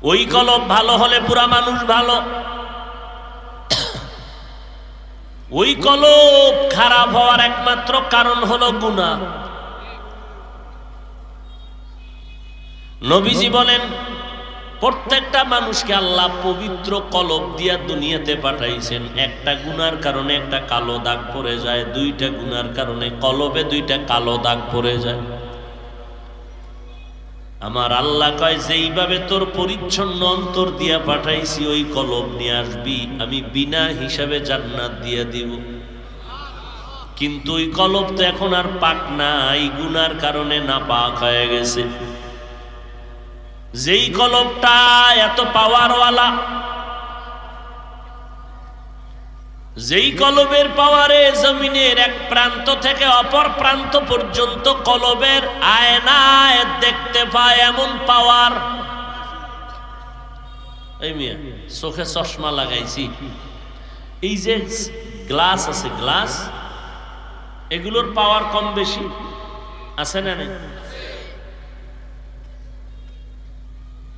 ওই কলব ভালো হলে পুরা মানুষ ভালো। ওই কলব খারাপ হওয়ার একমাত্র কারণ হলো গুনাহ। নবীজি বলেন প্রত্যেকটা মানুষকে আল্লাহ পবিত্র কলব দিয়া দুনিয়াতে পাঠাইছেন। একটা গুনার কারণে একটা কালো দাগ পড়ে যায়, দুইটা গুনার কারণে কলবে দুইটা কালো দাগ পড়ে যায়। আমার আল্লাহ কয় যেইভাবে তোর পরিচ্ছন্ন অন্তর দিয়া পাঠাইছি ওই কলব নিয়ে আসবি, আমি বিনা হিসাবে জান্নাত দিয়ে দিব। কিন্তু ওই কলব তো এখন আর পাক নাই, গুনার কারণে নাপাক হয়ে গেছে। যেই কলবটা এত পাওয়ারওয়ালা, যেই কলবের পাওয়ারে জমিনের এক প্রান্ত থেকে অপর প্রান্ত পর্যন্ত কলবের আয়নায় দেখতে পায়, এমন পাওয়ার। এই মিয়া চোখে চশমা লাগাইছি, এই যে গ্লাস আছে, গ্লাস এগুলোর পাওয়ার কম বেশি আছে না নেই?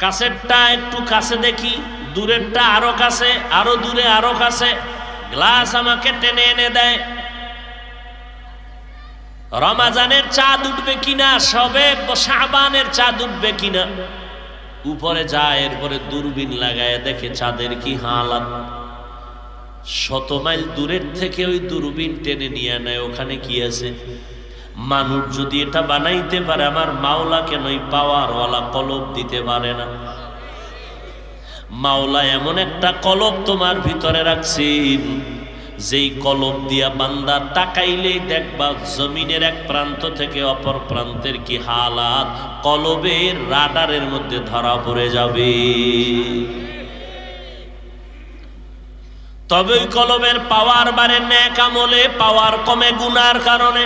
কাছেরটা একটু কাছে দেখি, দূরেরটা আরো কাছে, আরো দূরে আরো কাছে। গ্লাস আমাকে টেনে এনে দেয়। রমাজানের চাঁদ উঠবে কিনা, সবে শাবানের চাঁদ উঠবে কিনা, উপরে যায়, এরপরে দূরবীন লাগায় দেখে চাঁদের কি হালাত। 100 মাইল দূরের থেকে ওই দূরবীন টেনে নিয়ে নেয়, ওখানে কি আছে। মানুষ যদি এটা বানাইতে পারে, আমার মাওলা কেন ওই পাওয়ারওয়ালা কলব দিতে পারে না? মাওলা এমন একটা কলব তোমার ভিতরে রাখছেন, যেই কলব দিয়া বান্দা তাকাইলেই দেখবা জমিনের এক প্রান্ত থেকে অপর প্রান্তের কি হালাত কলবের রাডারের মধ্যে ধরা পড়ে যাবে। তবে ওই কলবের পাওয়ার বাড়ে নেক আমলে, পাওয়ার কমে গুনার কারণে।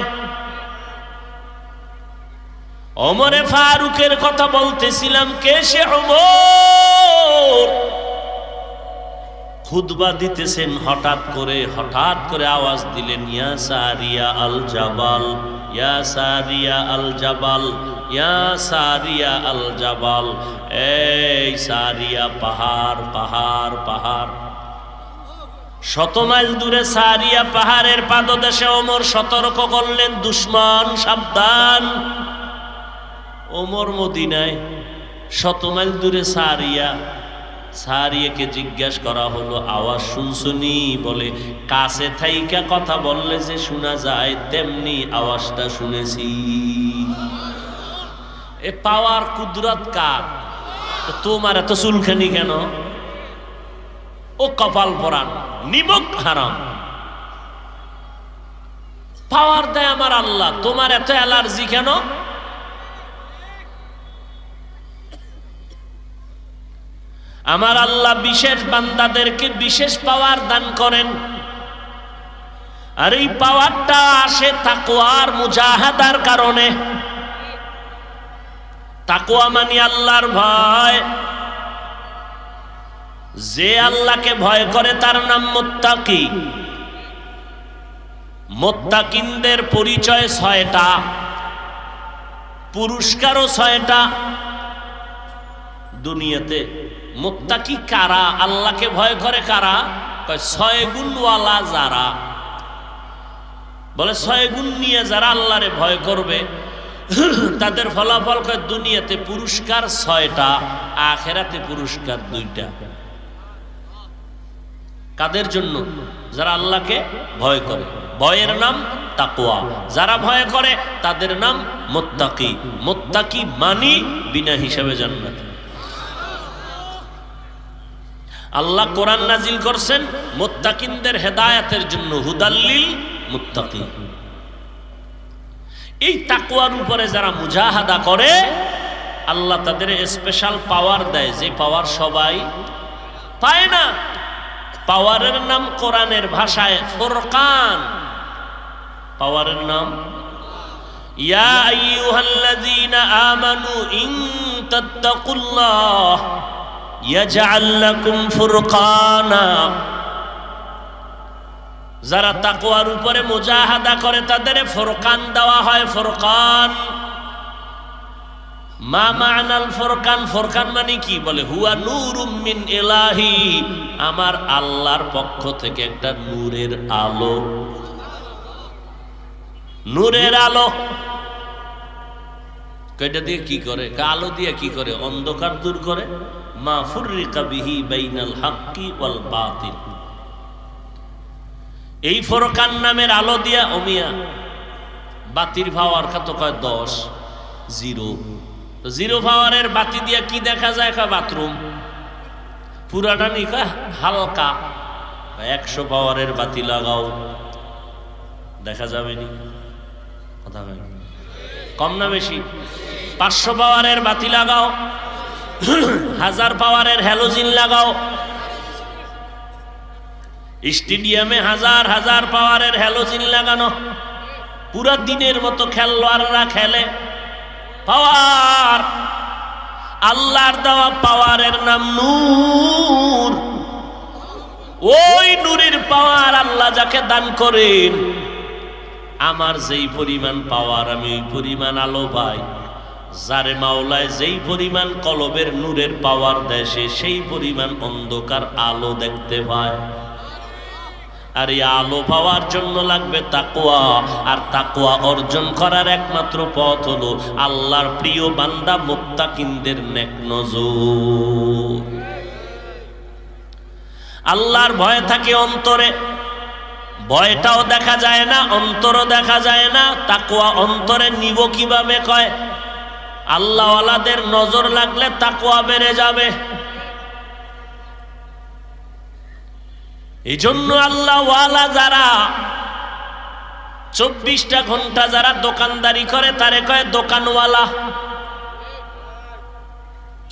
ওমরে ফারুকের কথা বলতেছিলাম, কে সে ওমর? খুতবা দিতেছেন, হঠাৎ করে আওয়াজ দিলেন, ইয়া সারিয়া আল জাবাল, ইয়া সারিয়া আল জাবাল, ইয়া সারিয়া আল জাবাল। এই সারিয়া, পাহাড় পাহাড় পাহাড়। 100 মাইল দূরে সারিয়া পাহাড়ের পাদদেশে ওমর সতর্ক করলেন, দুশমন সাবধান। ওমর মদিনায়, 100 মাইল দূরে সারিয়া। সারিয়াকে জিজ্ঞাসা করা হলো, আওয়াজ শুনছনি? বলে, কাছে থাইকা কথা বললে যে শোনা যায় তেমনি আওয়াজটা শুনেছি। এ পাওয়ার কুদরত কার? তোমার এত চুলখানি কেন? ও কপাল পরান, নিমক হারাম। পাওয়ার দেয় আমার আল্লাহ, তোমার এত অ্যালার্জি কেন? আমার আল্লাহ বিশেষ বান্দাদেরকে বিশেষ পাওয়ার দান করেন, আর এই পাওয়ারটা আসে তাকওয়ার মুজাহাদার কারণে। তাকওয়া মানে আল্লাহর ভয়। যে আল্লাহকে ভয় করে তার নাম মুত্তাকি। মুত্তাকিনদের পরিচয় ৬টা, পুরস্কারও ৬টা দুনিয়াতে। মুত্তাকি কারা? আল্লাহকে ভয় করে কারা? ৬ গুণওয়ালা যারা, বলে ৬ গুণ নিয়ে যারা আল্লাহরে ভয় করবে তাদের ফলাফল কয় দুনিয়াতে পুরস্কার ৬টা, আখিরাতে পুরস্কার ২টা। কাদের জন্য? যারা আল্লাহকে ভয় করে। ভয়ের নাম তাকওয়া। যারা ভয় করে তাদের নাম মুত্তাকি। মুত্তাকি মানি বিনা হিসাবে জান্নাত। আল্লাহ কোরআন নাজিল করছেন মুত্তাকিনদের হেদায়েতের জন্য, হুদাল্লিল মুত্তাকিন। এই তাকওয়ার উপরে যারা মুজাহাদা করে আল্লাহ তাদের স্পেশাল পাওয়ার দেয়, যে পাওয়ার সবাই পায় না। পাওয়ারের নাম কোরআনের ভাষায় ফুরকান। পাওয়ারের নাম ইয়া আইয়ুহাল্লাযীনা আমানু ইন তাত্তাকুল্লাহ ইয়াজআল লাকুম ফুরকানা। যারা তাকওয়ার উপরে মুজাহাদা করে তাদের ফুরকান দেওয়া হয়। ফুরকান মা মা'নাল ফুরকান? ফুরকান মানে কি? বলে হুয়া নূরুম মিন ইলাহি, আমার আল্লাহর পক্ষ থেকে একটা নূরের আলো। নূরের আলো কয়টা দিয়ে কি করে? আলো দিয়ে কি করে? অন্ধকার দূর করে। মা ফুররিকা বিহি বাইনাল হাক্কি ওয়াল বাতিল। এই ফুরকান নামের আলো দিয়া ওমিয়া বাতির পাওয়ার কত? কয় 10, 0। তো 0 পাওয়ারের বাতি দিয়া কি দেখা যায়? কয় বাথরুম। পুরাটা নি কয় হালকা। 100 পাওয়ারের বাতি লাগাও, দেখা যাবে নি? কথা হয় কম না বেশি? 500 পাওয়ারের বাতি লাগাও, 1000 পাওয়ারের হ্যালোজিন লাগাও। স্টেডিয়ামে 1000 পাওয়ারের হ্যালোজিন লাগানো, পুরা দিনের মতো খেলোয়াড়রা খেলে। পাওয়ার, আল্লাহর দেওয়া পাওয়ারের নাম নূর। ওই নূরের পাওয়ার আল্লাহ যাকে দান করেন, আমার যেই পরিমাণ পাওয়ার আমি ওই পরিমাণ আলো পাই। যারে মাওলায় যেই পরিমাণ কলবের নূরের পাওয়ার দেয় সে সেই পরিমাণ অন্ধকার আলো দেখতে পায়। আর এই আলো পাওয়ার জন্য লাগবে তাকওয়া। আর তাকওয়া অর্জন করার একমাত্র পথ হলো আল্লাহর প্রিয় বান্দা মুত্তাকিনদের নেক নজর। আল্লাহর ভয় থাকে অন্তরে। ভয়টাও দেখা যায় না, অন্তরও দেখা যায় না। তাকওয়া অন্তরে নিব কিভাবে? কয় আল্লাহওয়ালাদের নজর লাগলে তাকওয়া বেড়ে যাবে। এই জন্য আল্লাহওয়ালা যারা 24টা ঘন্টা যারা দোকানদারি করে তারে কয় দোকানওয়ালা।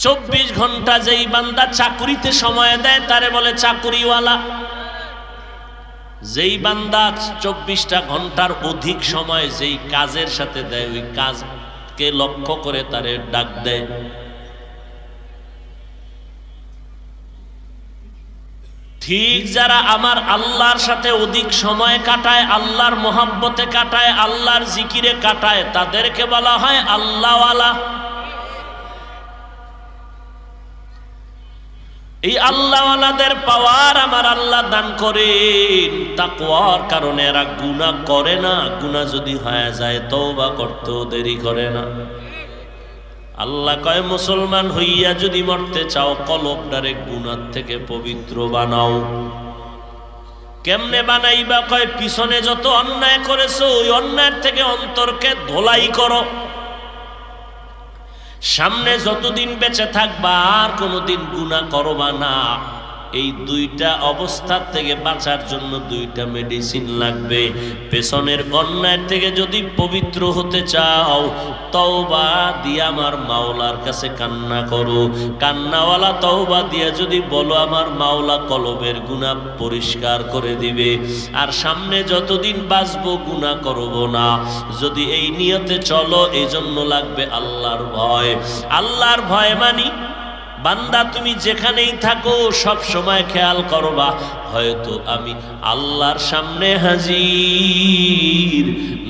24 ঘন্টা যেই বান্দা চাকুরিতে সময় দেয় তারে বলে চাকুরিওয়ালা। যেই বান্দা 24টা ঘন্টার অধিক সময় যেই কাজের সাথে দেয় ওই কাজকে লক্ষ্য করে তারে ডাক দেয়। ঠিক যারা আমার আল্লাহর সাথে অধিক সময় কাটায়, আল্লাহর মোহাব্বতে কাটায়, আল্লাহর জিকিরে কাটায়, তাদেরকে বলা হয় আল্লাহওয়ালা। এই আল্লাহওয়ালাদের পাওয়ার আমার আল্লাহ দান করেন তাকওয়ার কারণে। এরা গুনাহ করে না, গুনাহ যদি হয়ে যায় তওবা করতেও দেরি করে না। আল্লাহ কয় মুসলমান হইয়া যদি মরতে চাও কলবটারে গুনাহ থেকে পবিত্র বানাও। কেমনে বানাইবা? কয় পিছনে যত অন্যায় করেছো ওই অন্যায়ের থেকে অন্তরকে ধোলাই করো। সামনে যতদিন বেঁচে থাকবা আর কোনোদিন গুনাহ করবা না। এই দুইটা অবস্থার থেকে বাঁচার জন্য দুইটা মেডিসিন লাগবে। পেছনের অন্যায় থেকে যদি পবিত্র হতে চাও, তওবা দিয়ে আমার মাওলার কাছে কান্না করো। কান্নাওয়ালা তওবা দিয়ে যদি বলো, আমার মাওলা কলবের গুনাহ পরিষ্কার করে দিবে, আর সামনে যতদিন বাঁচবো গুনাহ করব না। যদি এই নিয়তে চলো, এই জন্য লাগবে আল্লাহর ভয়। আল্লাহর ভয় মানি, বান্দা তুমি যেখানেই থাকো সব সময় খেয়াল করবা, হয়তো আমি আল্লাহর সামনে হাজির,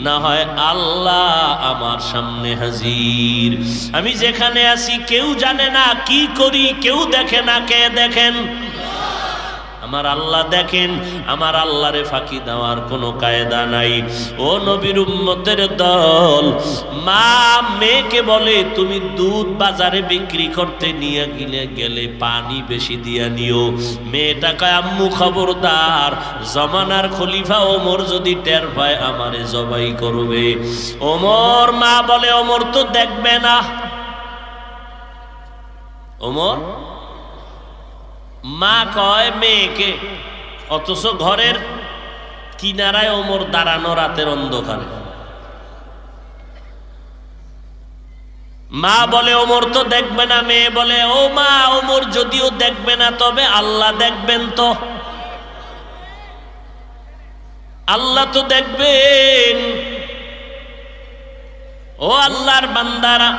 না হয় আল্লাহ আমার সামনে হাজির। আমি যেখানে আছি কেউ জানে না, কি করি কেউ দেখে না। কে দেখেন? আমার আল্লাহ দেখেন। আমার আল্লাহরে ফাঁকি দেওয়ার কোনো কায়দা নাই। ও নবীর উম্মতের দল, মা মেয়েকে বলে, তুমি দুধ বাজারে বিক্রি করতে নিয়ে গেলে পানি বেশি দিয়া নিও। মেয়েটা কয়, আম্মু খবরদার, জমানার খলিফা ওমর যদি টের পায় আমারে জবাই করবে। ওমর, মা বলে, ওমর তো দেখবে না। ওমর, মা কয় মেয়েকে, অথচ ঘরের কিনারায় ওমর দাঁড়ানো রাতের অন্ধকারে। মা বলে, ওমর তো দেখবে না। মেয়ে বলে, ও মা, ওমর যদিও দেখবে না, তবে আল্লাহ দেখবেন তো। আল্লাহ তো দেখবেন। ও আল্লাহর বান্দারা,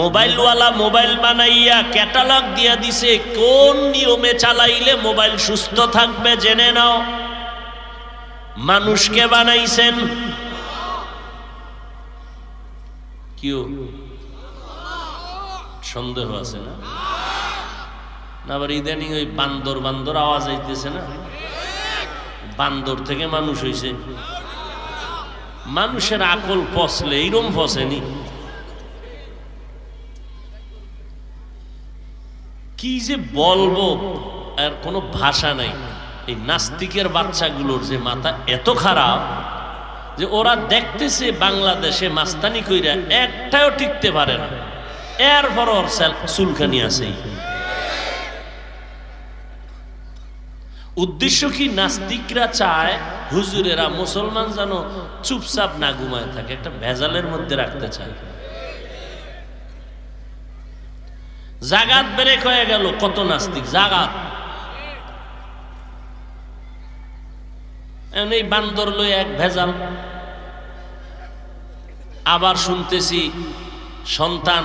মোবাইলওয়ালা মোবাইল বানাইয়া ক্যাটালগ দিয়া দিছে, কোন নিয়মে চালাইলে মোবাইল সুস্থ থাকবে জেনে নাও। মানুষকে বানাইছেন কেউ? সন্দেহ আছে না? আবার ইদানিং ওই বান্দর বান্দর আওয়াজ আইতেছে না? বান্দর থেকে মানুষ হইছে। মানুষের আকল ফসলে এইরম ফসেনি। কি যে বলবো, আর কোনো ভাষা নাই। এই নাস্তিকের বাচ্চাগুলোর যে মাথা এত খারাপ যে ওরা দেখতেছে বাংলাদেশে মাস্তানি কইরা একটাও টিকতে পারে না, এরপর ওর চুলখানি আছে। উদ্দেশ্য কি? নাস্তিকরা চায় হুজুরেরা মুসলমান যেন চুপচাপ না ঘুমায় থাকে, একটা ভেজালের মধ্যে রাখতে চায়। জাগাত ব্রেক হয়ে গেল, কত নাস্তিক জাগাত। এই বান্দর লই এক ভেজাল। আবার শুনতেছি সন্তান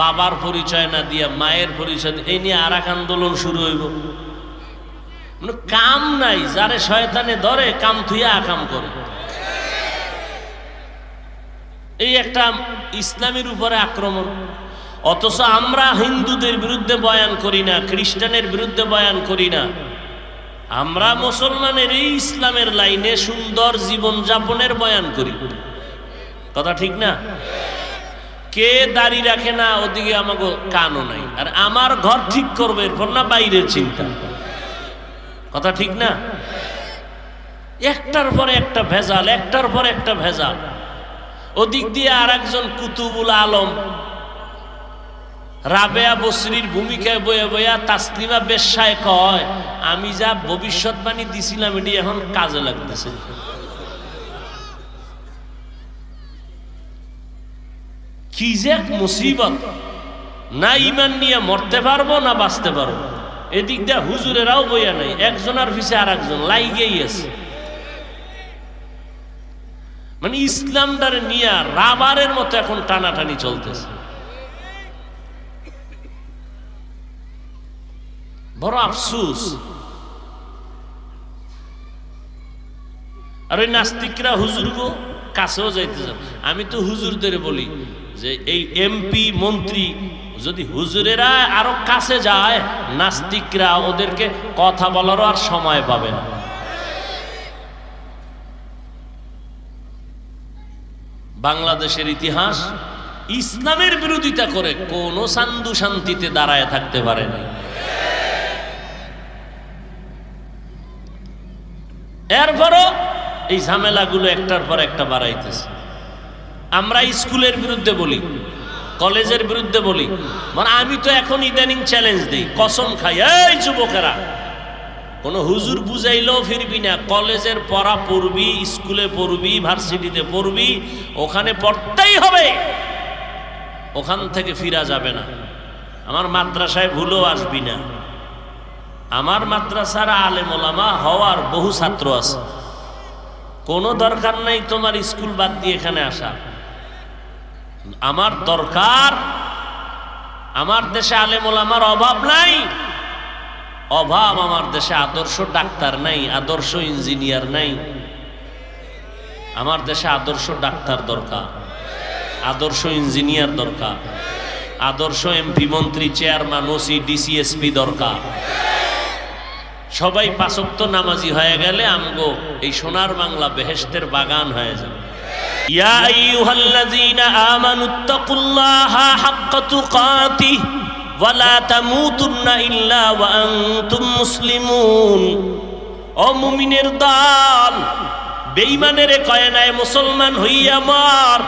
বাবার পরিচয় না দিয়া মায়ের পরিচয়, এই নিয়ে আর এক আন্দোলন শুরু হইব। কাম নাই, যারে শয়তানে ধরে কাম থুইয়া আকাম করে। এই একটা ইসলামের উপরে আক্রমণ। অথচ আমরা হিন্দুদের বিরুদ্ধে বয়ান করি না, খ্রিস্টানের বিরুদ্ধে বয়ান করি না। আমরা মুসলমানের এই ইসলামের লাইনে সুন্দর জীবন যাপনের বয়ান করি। কথা ঠিক না? কে দাড়ি রাখে না ওদিকে আমাকে কানও নাই, আর আমার ঘর ঠিক করবে এরপর না বাইরের চিন্তা। কথা ঠিক না? একটার পর একটা ভেজাল, একটার পর একটা ভেজাল। ওদিক দিয়ে আর একজন কুতুবুল আলম রাবেয়া বসরির ভূমিকায় বয়ে বইয়া তাসলিমা বেশ্যায় কয়, আমি যা ভবিষ্যৎবাণী দিছিলাম এটি এখন কাজে লাগতেছে। কি যে এক মুসিবত! না ইমান নিয়ে মরতে পারবো না বাঁচতে পারবো। এদিক দিয়ে হুজুরেরাও বইয়া নাই, একজনের পিছে আর একজন লাইগেই আছে। মানে ইসলামটারে নিয়ে রাবারের মতো এখন টানাটানি চলতেছে। বড় আফসোস। আর ওই নাস্তিকরা হুজুরগো কাছেও যাইতে চান। আমি তো হুজুরদের বলি যে এই এমপি মন্ত্রী যদি হুজুরেরা আরো কাছে যায়, নাস্তিকরা ওদেরকে কথা বলারও আর সময় পাবে না। বাংলাদেশের ইতিহাস ইসলামের বিরোধিতা করে কোন সান্ধু শান্তিতে দাঁড়ায় থাকতে পারে না। এরপরও এই ঝামেলাগুলো একটার পর একটা বাড়াইতেছে। আমরা স্কুলের বিরুদ্ধে বলি, কলেজের বিরুদ্ধে বলি, মানে আমি তো এখন ইদানিং চ্যালেঞ্জ দিই, কসম খাই, এই যুবকেরা কোনো হুজুর বুঝাইলেও ফিরবি না, কলেজের পড়া পড়বি, স্কুলে পড়বি, ভার্সিটিতে পড়বি, ওখানে পড়তেই হবে, ওখান থেকে ফিরা যাবে না। আমার মাদ্রাসায় ভুলেও আসবি না। আমার মাদ্রাসার আলেম ওলামা হওয়ার বহু ছাত্র আছে, কোনো দরকার নাই তোমার স্কুল বাদ দিয়ে এখানে আসা। আমার দরকার, আমার দেশে আলেম ওলামার অভাব নাই, অভাব আমার দেশে আদর্শ ডাক্তার নাই, আদর্শ ইঞ্জিনিয়ার নাই। আমার দেশে আদর্শ ডাক্তার দরকার, আদর্শ ইঞ্জিনিয়ার দরকার, আদর্শ এমপি মন্ত্রী চেয়ারম্যান ওসি ডিসি এসপি দরকার। সবাই পাঁচ ওয়াক্ত নামাজি হয়ে গেলে আমগো এই সোনার বাংলা বেহেশতের বাগান হয়ে যাবে। ইয়া আইয়ুহাল্লাযীনা আমানুত্তাকুল্লাহা হাক্কা তুকাতিহি ওয়া লা তামুতুন্না ইল্লা ওয়া আনতুম মুসলিমুন। ও মুমিনের দল, বেঈমানের কয় নাই মুসলমান হইয়া মর,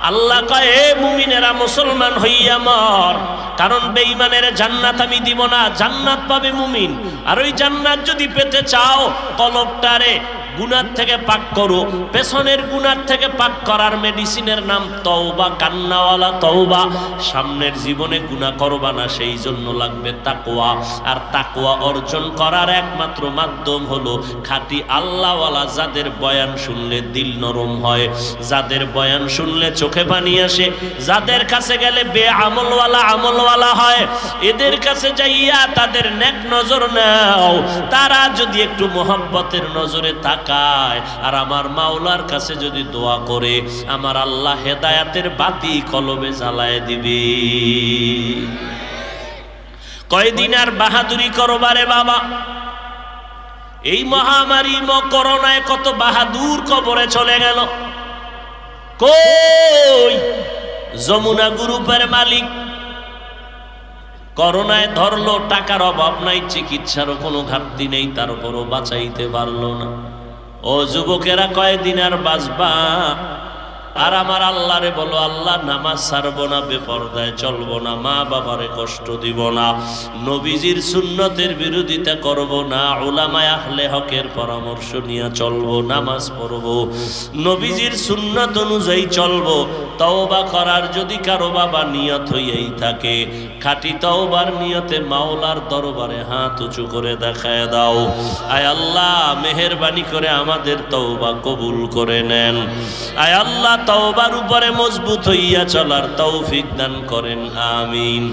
আল্লাহ কয় হে মুমিনেরা মুসলমান হইয়া মর, কারণ বেঈমানের জান্নাত আমি দিব না, জান্নাত পাবে মুমিন। আর ওই জান্নাত যদি পেতে চাও, কলবটারে গুনার থেকে পাক করো। পেছনের গুনার থেকে পাক করার মেডিসিনের নাম তওবা, কান্নাওয়ালা তওবা। সামনের জীবনে গুনাহ করবা না, সেই জন্য লাগবে তাকওয়া। আর তাকওয়া অর্জন করার একমাত্র মাধ্যম হলো খাঁটি আল্লাহওয়ালা, যাদের বয়ান শুনলে দিল নরম হয়, যাদের বয়ান শুনলে চোখে পানি আসে, যাদের কাছে গেলে বেআমলওয়ালা আমলওয়ালা হয়। এদের কাছে যাইয়া তাদের নেক নজর নাও, তারা যদি একটু মোহাব্বতের নজরে তাকায় আর আমার মাওলার কাছে যদি দোয়া করে, আমার আল্লাহ হেদায়াতের বাতি কলবে জ্বালায় দিবে। কয়দিন আর বাহাদুরি করবারে বাবা? এই মহামারী করোনায় কত বাহাদুর কবরে চলে গেল। কই যমুনা গ্রুপের মালিক করোনায় ধরলো, টাকার অভাব নাই, চিকিৎসারও কোনো ঘাটতি নেই, তার উপরও বাঁচাইতে পারলো না। ও যুবকেরা, কয়দিন আর বাঁচবা? আর আমার আল্লাহরে বলো, আল্লাহ নামাজ ছাড়বো না, বেপরদায় চলবো না, মা বাবারে কষ্ট দিব না, নবীজির সুন্নতের বিরোধিতা করব না, উলামায়ে আহলে হকের পরামর্শ নিয়ে চলবো, নামাজ পড়বো, নবীজির সুন্নত অনুযায়ী চলবো। তওবা করার যদি কারো বাবা নিয়ত হইয়াই থাকে, খাঁটি তওবার নিয়তে মাওলার দরবারে হাত উঁচু করে দেখায় দাও। আয় আল্লাহ, মেহেরবানি করে আমাদের তওবা কবুল করে নেন। আয় আল্লাহ, তওবার উপরে মজবুত হইয়া চলার তৌফিক দান করেন, আমিন।